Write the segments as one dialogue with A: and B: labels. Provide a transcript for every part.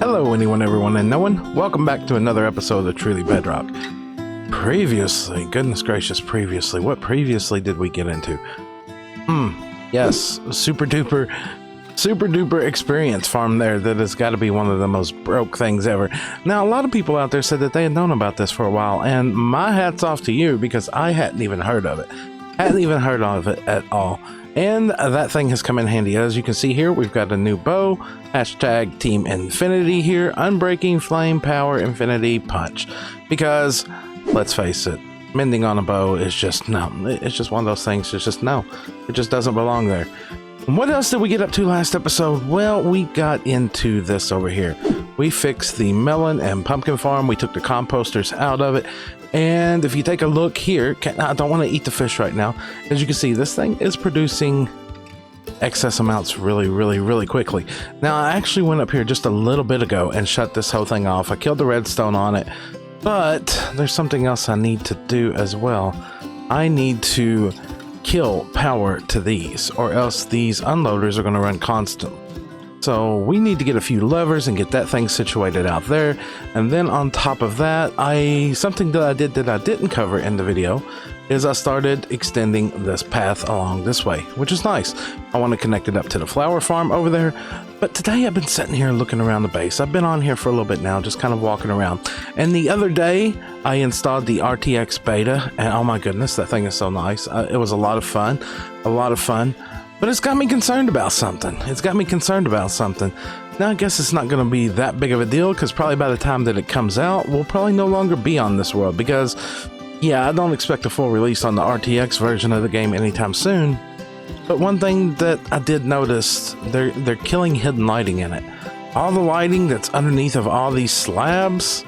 A: Hello anyone, everyone, and no one. Welcome back to another episode of Truly Bedrock. Previously, goodness gracious, previously, what previously did we get into? Yes, super duper experience farm there that has got to be one of the most broke things ever. Now, a lot of people out there said that they had known about this for a while, and my hat's off to you because I hadn't even heard of it. Hadn't even heard of it at all. And that thing has come in handy. As you can see here, we've got a new bow, hashtag Team Infinity here, unbreaking flame power infinity punch. Because, let's face it, mending on a bow is just, no, it's just one of those things, it's just, no, it just doesn't belong there. What else did we get up to last episode? Well, we got into this over here. We fixed the melon and pumpkin farm, we took the composters out of it. And if you take a look here, I don't want to eat the fish right now. As you can see, this thing is producing excess amounts really quickly. Now, I actually went up here just a little bit ago and shut this whole thing off. I killed the redstone on it, but there's something else I need to do as well. I need to kill power to these, or else these unloaders are going to run constantly. So we need to get a few levers and get that thing situated out there. And then on top of that, something that I did that I didn't cover in the video is I started extending this path along this way, which is nice. I want to connect it up to the flower farm over there. But today I've been sitting here looking around the base. I've been on here for a little bit now, just kind of walking around. And the other day I installed the RTX beta, and oh my goodness, that thing is so nice. It was a lot of fun. But it's got me concerned about something. Now, I guess it's not going to be that big of a deal because probably by the time that it comes out, we'll probably no longer be on this world because, yeah, I don't expect a full release on the RTX version of the game anytime soon. But one thing that I did notice, they're killing hidden lighting in it. All the lighting that's underneath of all these slabs,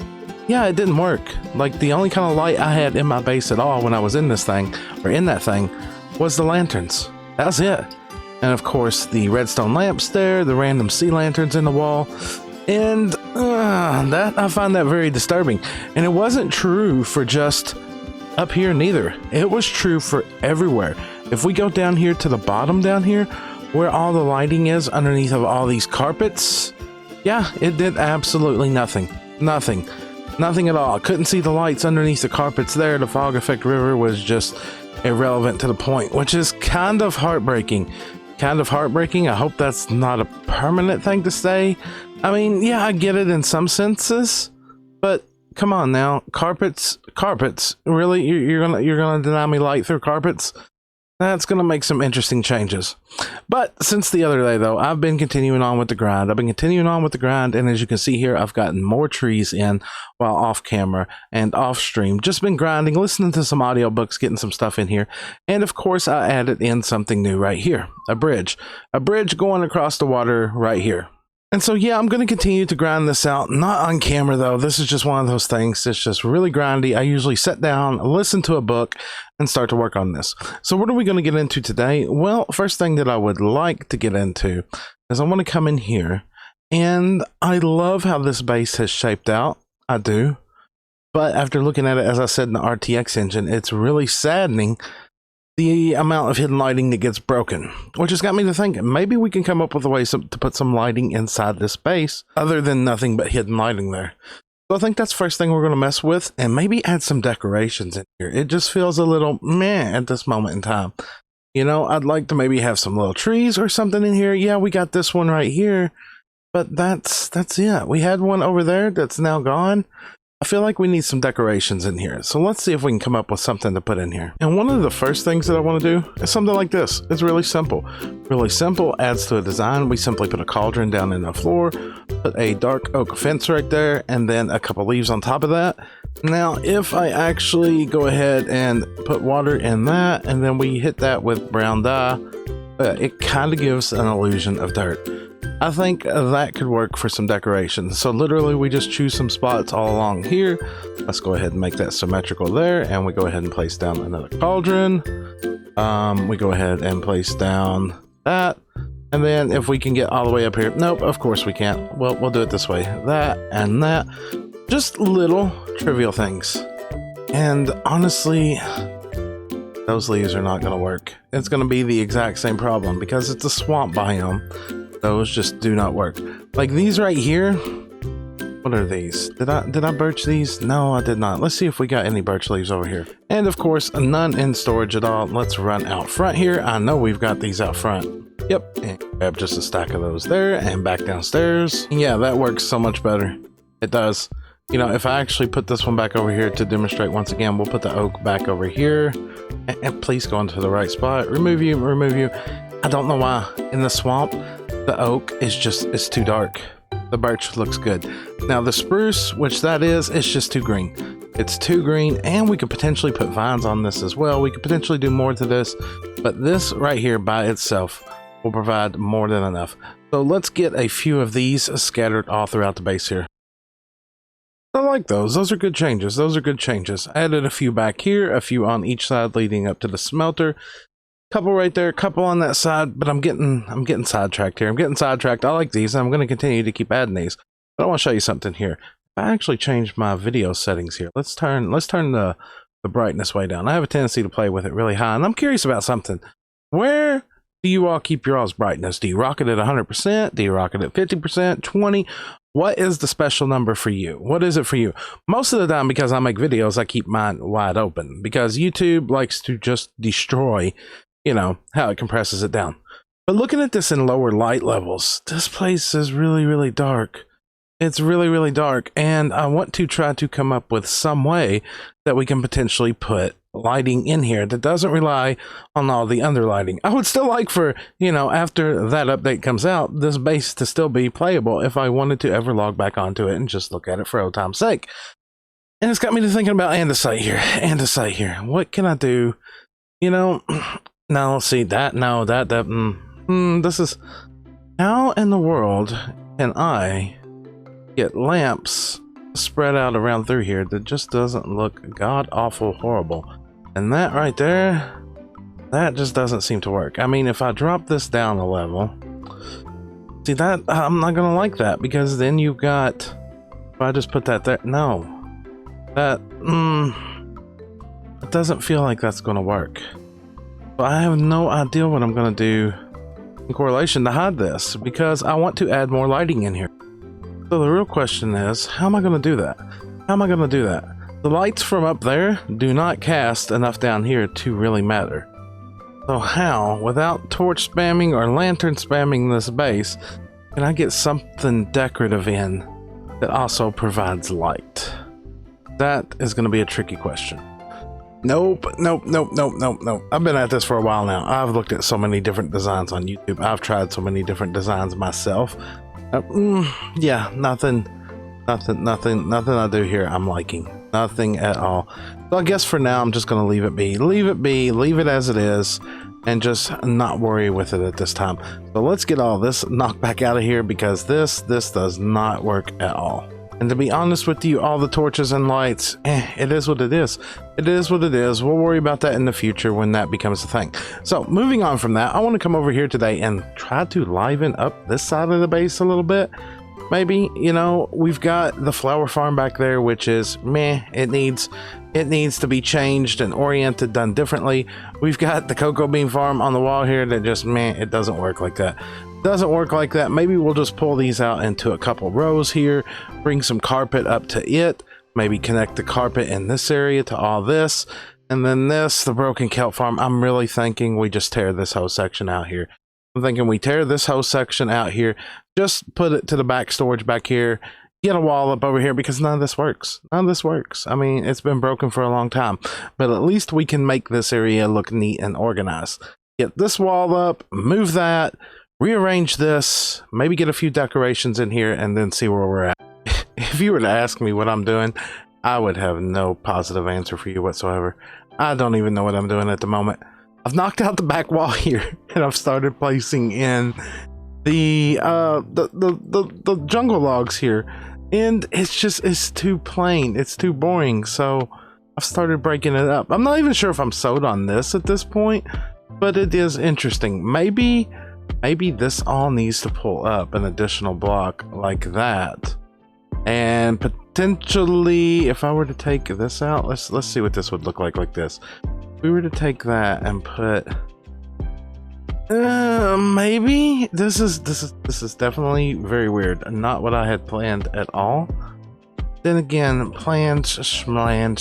A: yeah, it didn't work. Like, the only kind of light I had in my base at all when I was in this thing, or in that thing, was the lanterns. That's it. And of course, the redstone lamps there, the random sea lanterns in the wall, and that I find that very disturbing. And it wasn't true for just up here neither. It was true for everywhere. If we go down here to the bottom down here, where all the lighting is underneath of all these carpets, yeah, it did absolutely nothing. Nothing at all. I couldn't see the lights underneath the carpets there. The fog effect river was just irrelevant to the point, which is kind of heartbreaking. I hope that's not a permanent thing to say. I mean, yeah, I get it in some senses, but come on now, carpets, really? You're gonna deny me light through carpets? That's gonna make some interesting changes. But since the other day though, I've been continuing on with the grind. And as you can see here, I've gotten more trees in while off camera and off stream. Just been grinding, listening to some audiobooks, getting some stuff in here. And of course, I added in something new right here, a bridge going across the water right here. And so, yeah, I'm going to continue to grind this out. Not on camera, though. This is just one of those things. It's just really grindy. I usually sit down, listen to a book, and start to work on this. So what are we going to get into today? Well, first thing that I would like to get into is I want to come in here. And I love how this base has shaped out. I do. But after looking at it, as I said, in the RTX engine, it's really saddening the amount of hidden lighting that gets broken, which has got me to thinking maybe we can come up with a way to put some lighting inside this base other than nothing but hidden lighting there. So I think that's the first thing we're going to mess with, and maybe add some decorations in here. It just feels a little meh at this moment in time. You know, I'd like to maybe have some little trees or something in here. Yeah, we got this one right here, but that's it. We had one over there that's now gone. I feel like we need some decorations in here. So let's see if we can come up with something to put in here. And one of the first things that I want to do is something like this. It's really simple. Really simple, adds to a design. We simply put a cauldron down in the floor, put a dark oak fence right there, and then a couple leaves on top of that. Now, if I actually go ahead and put water in that, and then we hit that with brown dye, it kind of gives an illusion of dirt. I think that could work for some decorations. So literally we just choose some spots all along here. Let's go ahead and make that symmetrical there, and we go ahead and place down another cauldron. We go ahead and place down that, and then if we can get all the way up here, nope, of course we can't. Well, we'll do it this way, that and that. Just little trivial things. And honestly, those leaves are not going to work. It's going to be the exact same problem because it's a swamp biome. Those just do not work. Like these right here, What are these? Did I birch these? No, I did not. Let's see if we got any birch leaves over here. And of course, none in storage at all. Let's run out front here. I know we've got these out front. Yep, and grab just a stack of those there and back downstairs. Yeah, that works so much better. It does. You know, if I actually put this one back over here to demonstrate once again, we'll put the oak back over here. And please go into the right spot. Remove you, remove you. I don't know why. In the swamp, the oak is just, it's too dark. The birch looks good. Now the spruce, which that is, it's just too green. It's too green, and we could potentially put vines on this as well. We could potentially do more to this, but this right here by itself will provide more than enough. So let's get a few of these scattered all throughout the base here. I like those. Those are good changes. Those are good changes. Added a few back here, a few on each side leading up to the smelter. Couple right there, couple on that side, but I'm getting sidetracked here. I'm getting sidetracked. I like these, and I'm going to continue to keep adding these. But I want to show you something here. I actually changed my video settings here. Let's turn the brightness way down. I have a tendency to play with it really high, and I'm curious about something. Where do you all keep your all's brightness? Do you rock it at 100%? Do you rock it at 50%, 20? What is the special number for you? What is it for you? Most of the time, because I make videos, I keep mine wide open because YouTube likes to just destroy, you know, how it compresses it down. But looking at this in lower light levels, this place is really, really dark. It's really, really dark. And I want to try to come up with some way that we can potentially put lighting in here that doesn't rely on all the underlighting. I would still like for, you know, after that update comes out, this base to still be playable if I wanted to ever log back onto it and just look at it for old time's sake. And it's got me to thinking about andesite here. Andesite here. What can I do? You know, no, see that, no, this is, how in the world can I get lamps spread out around through here that just doesn't look god awful horrible? And that right there, that just doesn't seem to work. I mean, if I drop this down a level, see that, I'm not gonna like that, because then you've got, if I just put that there, no, that, it doesn't feel like that's gonna work. So I have no idea what I'm gonna do in correlation to hide this, because I want to add more lighting in here. So the real question is, how am I going to do that? How am I going to do that? The lights from up there do not cast enough down here to really matter. So how, without torch spamming or lantern spamming this base, can I get something decorative in that also provides light? That is going to be a tricky question. Nope. I've been at this for a while now. I've looked at so many different designs on YouTube. I've tried so many different designs myself. Yeah, nothing I do here I'm liking. Nothing at all. So I guess for now I'm just gonna leave it be. Leave it as it is, and just not worry with it at this time. So let's get all this knocked back out of here, because this does not work at all. And to be honest with you, all the torches and lights, it is what it is. It is what it is. We'll worry about that in the future when that becomes a thing. So moving on from that, I want to come over here today and try to liven up this side of the base a little bit. Maybe, you know, we've got the flower farm back there, which is meh. It needs to be changed and oriented, done differently. We've got the cocoa bean farm on the wall here that just meh, it doesn't work like that. Doesn't work like that. Maybe we'll just pull these out into a couple rows here, bring some carpet up to it, maybe connect the carpet in this area to all this, and then this, the broken kelp farm. I'm really thinking we just tear this whole section out here. I'm thinking we tear this whole section out here, just put it to the back storage back here, get a wall up over here, because none of this works. None of this works. I mean, it's been broken for a long time, but at least we can make this area look neat and organized. Get this wall up, move that, rearrange this, maybe get a few decorations in here, and then see where we're at. If you were to ask me what I'm doing, I would have no positive answer for you whatsoever. I don't even know what I'm doing at the moment. I've knocked out the back wall here, and I've started placing in the jungle logs here, and it's too plain, it's too boring. So I've started breaking it up. I'm not even sure if I'm sold on this at this point, but it is interesting. Maybe this all needs to pull up an additional block like that, and potentially, if I were to take this out, let's see what this would look like this. If we were to take that and put Maybe this is definitely very weird. Not what I had planned at all. Then again, plans,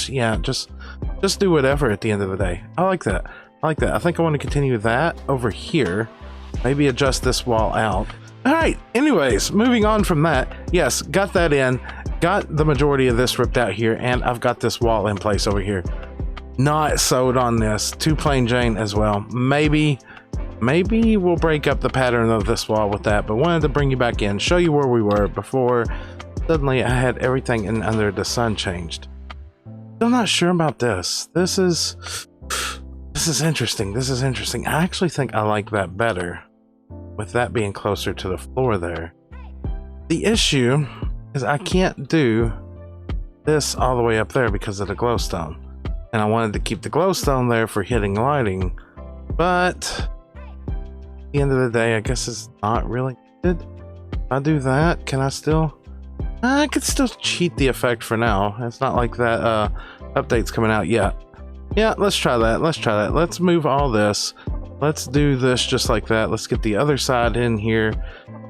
A: yeah, just do whatever at the end of the day. I like that. I like that. I think I want to continue that over here. Maybe adjust this wall out. All right. Anyways, moving on from that. Yes, got that in. Got the majority of this ripped out here, and I've got this wall in place over here. Not sold on this. Too plain Jane as well. Maybe we'll break up the pattern of this wall with that, but wanted to bring you back in, show you where we were before suddenly I had everything in under the sun changed. Still not sure about this. This is interesting. This is interesting. I actually think I like that better, with that being closer to the floor there. The issue is I can't do this all the way up there because of the glowstone, and I wanted to keep the glowstone there for hitting lighting, but at the end of the day, I guess it's not really good. If I do that, can I still? I could still cheat the effect for now. It's not like that update's coming out yet. Yeah, let's try that. Let's try that. Let's move all this. Let's do this just like that. Let's get the other side in here.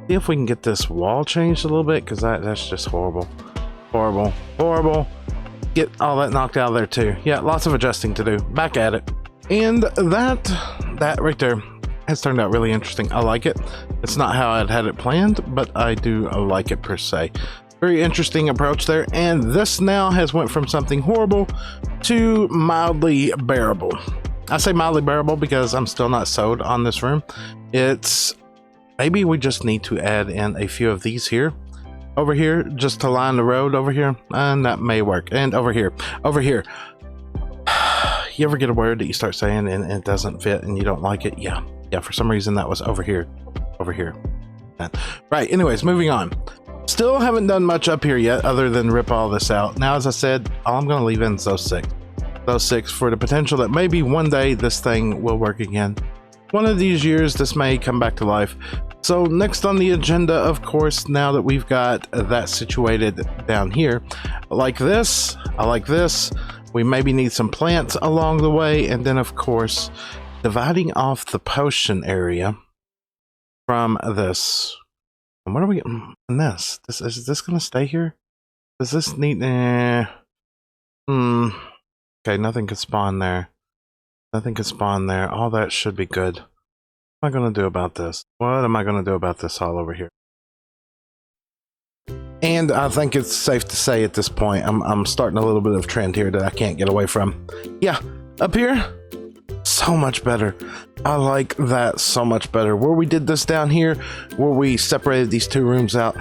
A: See if we can get this wall changed a little bit, because that's just horrible. Horrible. Horrible. Get all that knocked out of there too. Yeah, lots of adjusting to do. Back at it. And that right there has turned out really interesting. I like it. It's not how I'd had it planned, but I do like it per se. Very interesting approach there, and this now has went from something horrible to mildly bearable. I say mildly bearable because I'm still not sold on this room. It's maybe we just need to add in a few of these here, over here, just to line the road over here, and that may work. And over here. You ever get a word that you start saying and it doesn't fit and you don't like it? Yeah, for some reason that was over here. Right, anyways, moving on. Still haven't done much up here yet other than rip all this out. Now, as I said, all I'm going to leave in is those six for the potential that maybe one day this thing will work again. One of these years this may come back to life. So next on the agenda, of course, now that we've got that situated down here, I like this, we maybe need some plants along the way, and then of course dividing off the potion area from this. And what are we in this? Is this gonna stay here? Does this need okay, nothing can spawn there. Nothing can spawn there. All that should be good. What am I gonna do about this? What am I gonna do about this all over here? And I think it's safe to say at this point I'm starting a little bit of trend here that I can't get away from. Yeah, up here, so much better. I like that so much better. Where we did this down here, where we separated these two rooms out,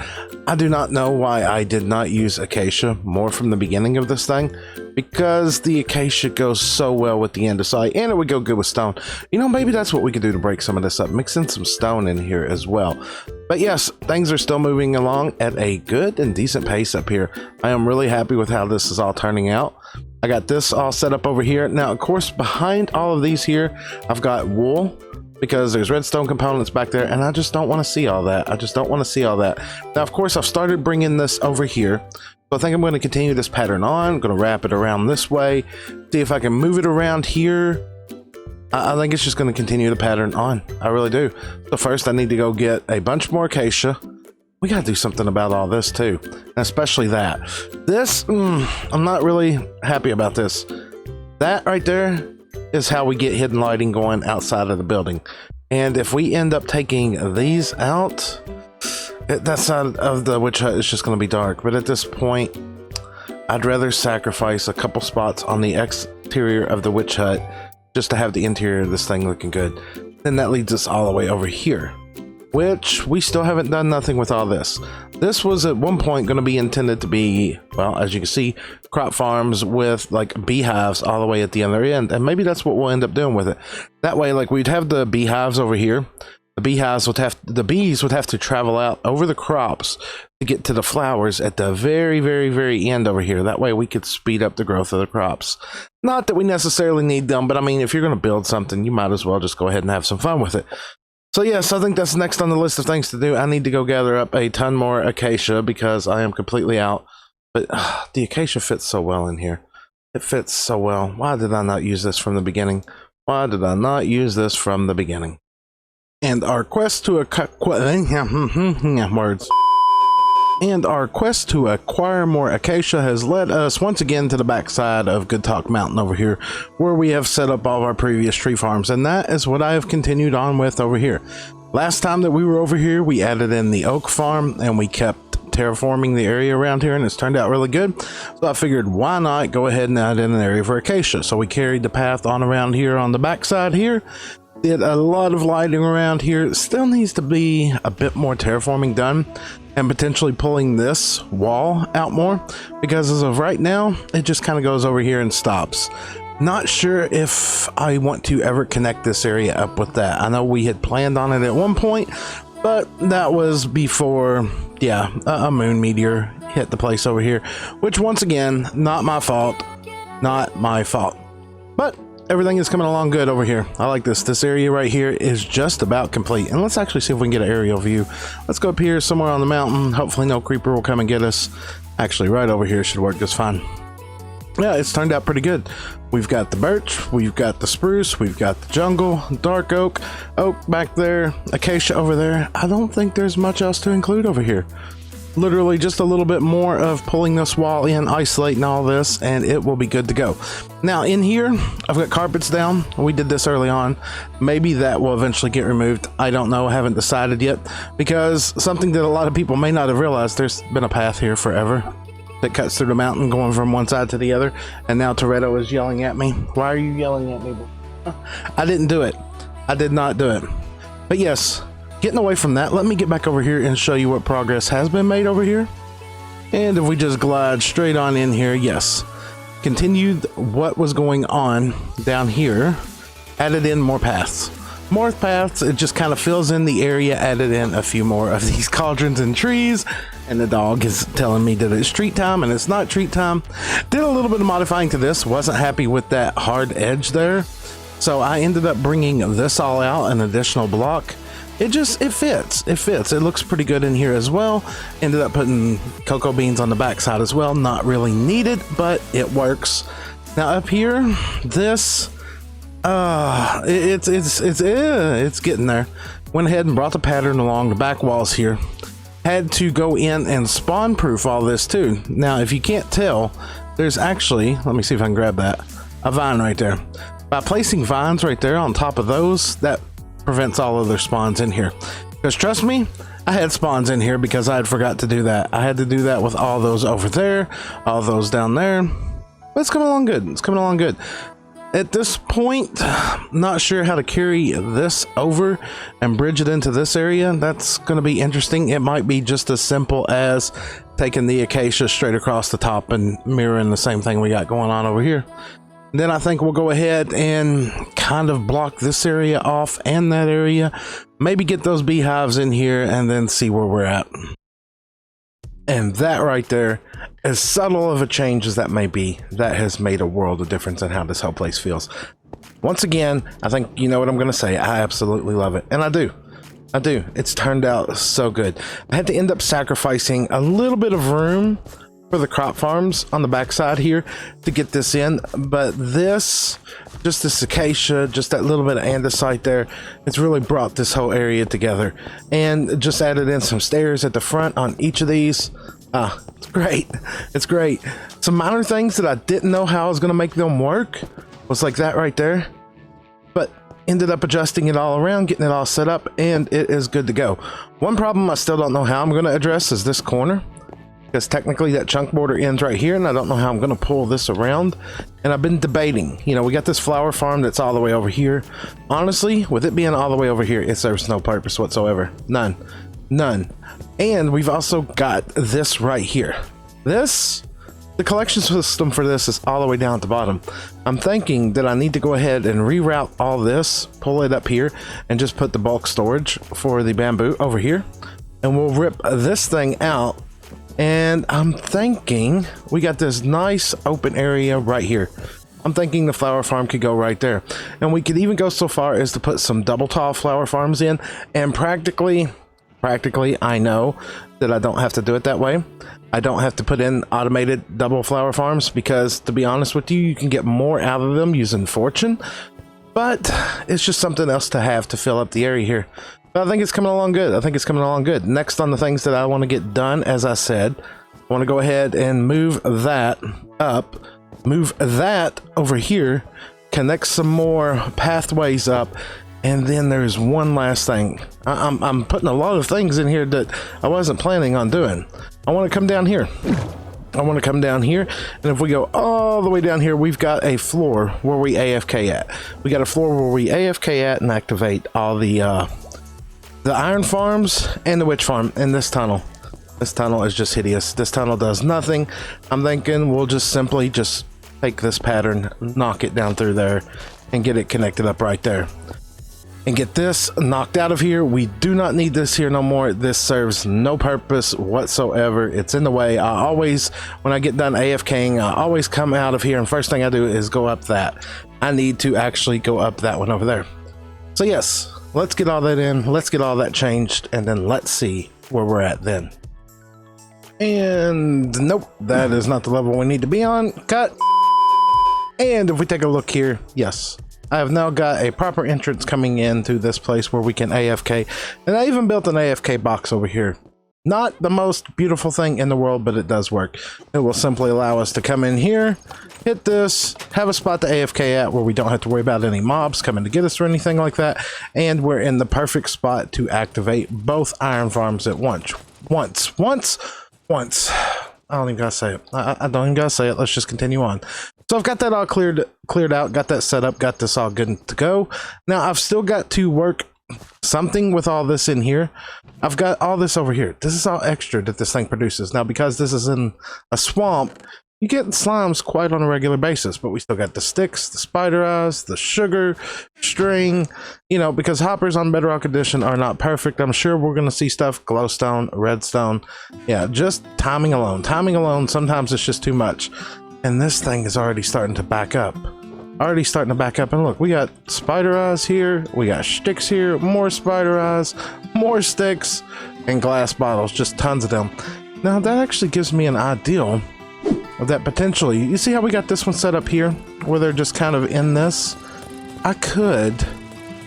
A: I do not know why I did not use Acacia more from the beginning of this thing, because the Acacia goes so well with the andesite, and it would go good with stone. You know, maybe that's what we could do to break some of this up, mix in some stone in here as well. But yes, things are still moving along at a good and decent pace up here. I am really happy with how this is all turning out. I got this all set up over here. Now, of course, behind all of these here, I've got wool, because there's redstone components back there, and I just don't want to see all that. I just don't want to see all that. Now, of course, I've started bringing this over here. So I think I'm going to continue this pattern on. I'm going to wrap it around this way. See if I can move it around here. I think it's just going to continue the pattern on. I really do. So first, I need to go get a bunch more acacia. We got to do something about all this too, and especially that. This, I'm not really happy about this. That right there is how we get hidden lighting going outside of the building. And if we end up taking these out, that side of the witch hut is just going to be dark. But at this point, I'd rather sacrifice a couple spots on the exterior of the witch hut just to have the interior of this thing looking good. Then that leads us all the way over here, which we still haven't done nothing with all this. This was at one point going to be intended to be, well, as you can see, crop farms with like beehives all the way at the other end, and maybe that's what we'll end up doing with it. That way, like, we'd have the beehives over here. The bees would have to travel out over the crops to get to the flowers at the very, very, very end over here. That way we could speed up the growth of the crops. Not that we necessarily need them, but I mean, if you're going to build something, you might as well just go ahead and have some fun with it. So yes, I think that's next on the list of things to do. I need to go gather up a ton more acacia because I am completely out. But the acacia fits so well in here. It fits so well. Why did I not use this from the beginning? Why did I not use this from the beginning? And our quest to words. And our quest to acquire more Acacia has led us once again to the backside of Good Talk Mountain over here, where we have set up all of our previous tree farms, and that is what I have continued on with over here. Last time that we were over here, we added in the oak farm, and we kept terraforming the area around here, and it's turned out really good. So I figured, why not go ahead and add in an area for Acacia? So we carried the path on around here on the backside here. Did a lot of lighting around here. Still needs to be a bit more terraforming done, and potentially pulling this wall out more, because as of right now it just kind of goes over here and stops. Not sure if I want to ever connect this area up with that. I know we had planned on it at one point, but that was before a moon meteor hit the place over here, which once again, not my fault, but everything is coming along good over here. I like this. This area right here is just about complete. And let's actually see if we can get an aerial view. Let's go up here somewhere on the mountain. Hopefully no creeper will come and get us. Actually, right over here should work just fine. Yeah, it's turned out pretty good. We've got the birch, we've got the spruce, we've got the jungle, dark oak back there, acacia over there. I don't think there's much else to include over here. Literally just a little bit more of pulling this wall in, isolating all this, and it will be good to go. Now in here, I've got carpets down. We did this early on. Maybe that will eventually get removed. I don't know. I haven't decided yet, because something that a lot of people may not have realized, there's been a path here forever that cuts through the mountain going from one side to the other. And now Toretto is yelling at me. Why are you yelling at me? I didn't do it. I did not do it. But yes, getting away from that, let me get back over here and show you what progress has been made over here. And if we just glide straight on in here, yes, continued what was going on down here, added in more paths. More paths, it just kind of fills in the area, added in a few more of these cauldrons and trees, and the dog is telling me that it's treat time, and it's not treat time. Did a little bit of modifying to this, wasn't happy with that hard edge there, so I ended up bringing this all out, an additional block. It fits. It looks pretty good in here as well. Ended up putting cocoa beans on the backside as well. Not really needed, but it works. Now up here, this, it's getting there. Went ahead and brought the pattern along the back walls here. Had to go in and spawn proof all this too. Now, if you can't tell, there's actually, let me see if I can grab that, a vine right there. By placing vines right there on top of those, that prevents all other spawns in here. Because trust me, I had spawns in here because I had forgot to do that. I had to do that with all those over there, all those down there. But it's coming along good. It's coming along good. At this point, not sure how to carry this over and bridge it into this area. That's going to be interesting. It might be just as simple as taking the acacia straight across the top and mirroring the same thing we got going on over here. Then I think we'll go ahead and kind of block this area off and that area. Maybe get those beehives in here and then see where we're at. And that right there, as subtle of a change as that may be, that has made a world of difference in how this whole place feels. Once again, I think you know what I'm going to say. I absolutely love it. And I do. It's turned out so good. I had to end up sacrificing a little bit of room for the crop farms on the backside here to get this in, but this, just this acacia, just that little bit of andesite there, it's really brought this whole area together. And just added in some stairs at the front on each of these. It's great. Some minor things that I didn't know how I was going to make them work was like that right there, but ended up adjusting it all around, getting it all set up, and it is good to go. One problem I still don't know how I'm going to address is this corner, because technically that chunk border ends right here, and I don't know how I'm going to pull this around. And I've been debating, you know, we got this flower farm that's all the way over here. Honestly, with it being all the way over here, it serves no purpose whatsoever. None. And we've also got this right here. This, the collection system for this is all the way down at the bottom. I'm thinking that I need to go ahead and reroute all this, pull it up here, and just put the bulk storage for the bamboo over here. And we'll rip this thing out. And I'm thinking we got this nice open area right here. I'm thinking the flower farm could go right there. And we could even go so far as to put some double tall flower farms in. And practically, I know that I don't have to do it that way. I don't have to put in automated double flower farms because, to be honest with you, you can get more out of them using fortune. but it's just something else to have to fill up the area here. But I think it's coming along good. I think it's coming along good. Next on the things that I want to get done, as I said, I want to go ahead and move that up, move that over here, connect some more pathways up, and then there's one last thing. I'm putting a lot of things in here that I wasn't planning on doing. I want to come down here. I want to come down here, and if we go all the way down here, we've got a floor where we AFK at. We got a floor where we AFK at and activate all the iron farms and the witch farm in this tunnel. This tunnel is just hideous. This tunnel does nothing. I'm thinking we'll just simply just take this pattern, knock it down through there, and get it connected up right there. And get this knocked out of here. We do not need this here no more. This serves no purpose whatsoever. It's in the way. I always, when I get done AFKing, I always come out of here, and first thing I do is go up that. I need to actually go up that one over there. So yes, let's get all that in. Let's get all that changed, and then let's see where we're at then. And nope, that is not the level we need to be on. Cut. And if we take a look here, yes, I have now got a proper entrance coming in to this place where we can AFK. And I even built an AFK box over here. Not the most beautiful thing in the world, but it does work. It will simply allow us to come in here, hit this, have a spot to AFK at where we don't have to worry about any mobs coming to get us or anything like that. And we're in the perfect spot to activate both iron farms at once. Once. I don't even gotta say it. I don't even gotta say it. Let's just continue on. So I've got that all cleared out, got that set up, got this all good to go. Now I've still got to work something with all this in here. I've got all this over here. This is all extra that this thing produces. Now because this is in a swamp, you get slimes quite on a regular basis, but we still got the sticks, the spider eyes, the sugar, string, you know, because hoppers on Bedrock Edition are not perfect. I'm sure we're going to see stuff, glowstone, redstone. Yeah, just timing alone. Timing alone, sometimes it's just too much. And this thing is already starting to back up. And look, we got spider eyes here, we got sticks here, more spider eyes, more sticks, and glass bottles, just tons of them. Now that actually gives me an ideal of that potentially. You see how we got this one set up here where they're just kind of in this? I could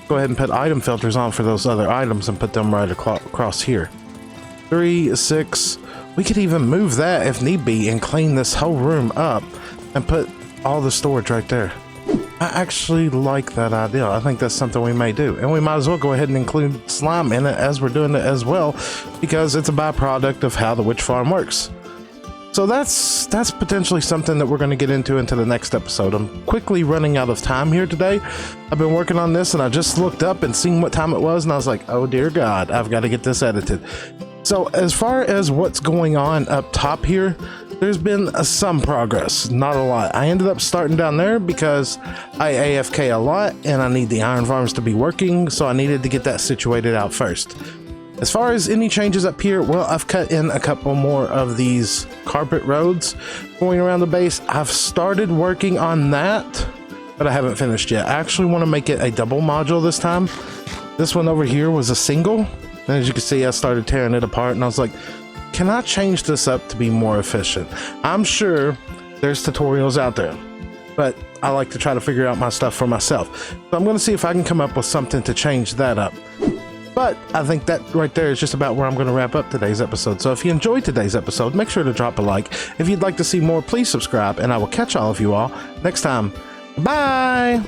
A: go ahead and put item filters on for those other items and put them right across here. 3, 6. We could even move that if need be and clean this whole room up and put all the storage right there. I actually like that idea. I think that's something we may do, and we might as well go ahead and include slime in it as we're doing it as well, because it's a byproduct of how the witch farm works. So that's potentially something that we're going to get into the next episode. I'm quickly running out of time here today. I've been working on this and I just looked up and seen what time it was, and I was like, oh dear God, I've got to get this edited. So as far as what's going on up top here, there's been some progress, not a lot. I ended up starting down there because I AFK a lot and I need the iron farms to be working, so I needed to get that situated out first. As far as any changes up here, well, I've cut in a couple more of these carpet roads going around the base. I've started working on that, but I haven't finished yet. I actually want to make it a double module this time. This one over here was a single, and as you can see, I started tearing it apart, and I was like, can I change this up to be more efficient? I'm sure there's tutorials out there, but I like to try to figure out my stuff for myself. So I'm going to see if I can come up with something to change that up. But I think that right there is just about where I'm going to wrap up today's episode. So if you enjoyed today's episode, make sure to drop a like. If you'd like to see more, please subscribe, and I will catch all of you all next time. Bye!